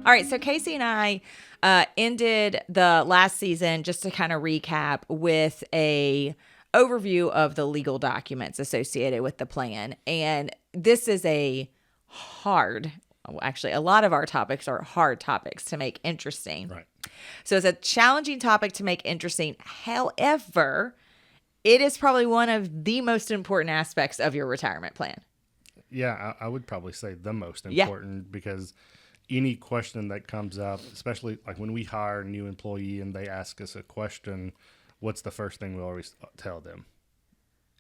All right, so Casey and I ended the last season, just to kind of recap, with a overview of the legal documents associated with the plan. And this is a actually, a lot of our topics are hard topics to make interesting. Right. So it's a challenging topic to make interesting. However, it is probably one of the most important aspects of your retirement plan. Yeah, I would probably say the most important because any question that comes up, especially like when we hire a new employee and they ask us a question, what's the first thing we always tell them?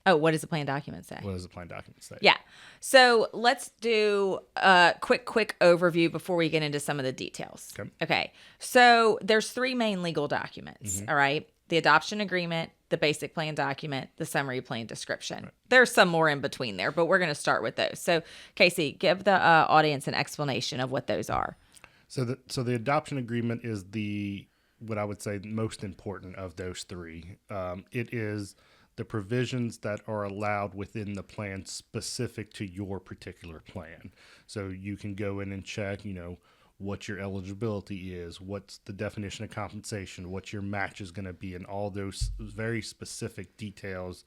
Oh, what does the plan document say? What does the plan document say? Yeah. So let's do a quick overview before we get into some of the details. Okay. So there's three main legal documents. All right. The adoption agreement, the basic plan document, the summary plan description. Right. There's some more in between there, but we're going to start with those. So Casey, give the audience an explanation of what those are. So the adoption agreement is what I would say most important of those three. It is the provisions that are allowed within the plan specific to your particular plan. So you can go in and check, what your eligibility is, what's the definition of compensation, what your match is going to be, and all those very specific details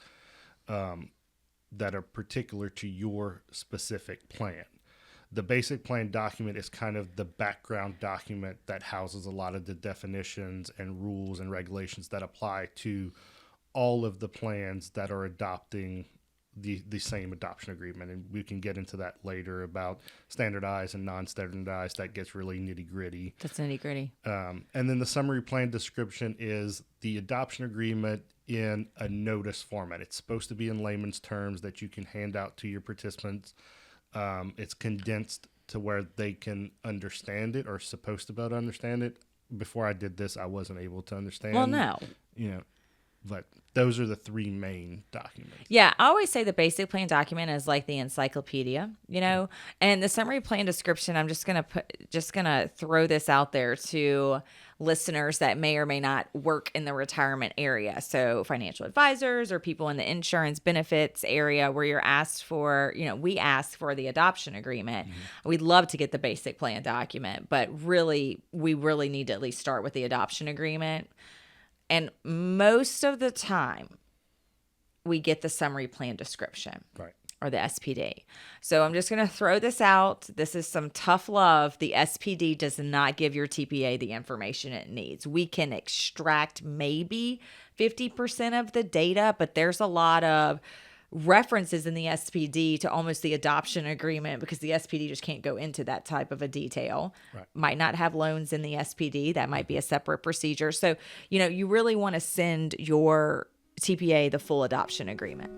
that are particular to your specific plan. The basic plan document is kind of the background document that houses a lot of the definitions and rules and regulations that apply to all of the plans that are adopting the same adoption agreement. And we can get into that later about standardized and non-standardized. That gets really nitty gritty. That's nitty gritty. And then the summary plan description is the adoption agreement in a notice format. It's supposed to be in layman's terms that you can hand out to your participants. It's condensed to where they can understand it or supposed to be able to understand it. Before I did this, I wasn't able to understand. Well, no. But those are the three main documents. Yeah, I always say the basic plan document is like the encyclopedia, and the summary plan description. I'm just gonna throw this out there to listeners that may or may not work in the retirement area. So financial advisors or people in the insurance benefits area where you're asked for, we ask for the adoption agreement. Mm-hmm. We'd love to get the basic plan document, but we really need to at least start with the adoption agreement. And most of the time, we get the summary plan description, right, or the SPD. So I'm just going to throw this out. This is some tough love. The SPD does not give your TPA the information it needs. We can extract maybe 50% of the data, but there's a lot of references in the SPD to almost the adoption agreement because the SPD just can't go into that type of a detail. Right. Might not have loans in the SPD. That might be a separate procedure. So, you really want to send your TPA the full adoption agreement.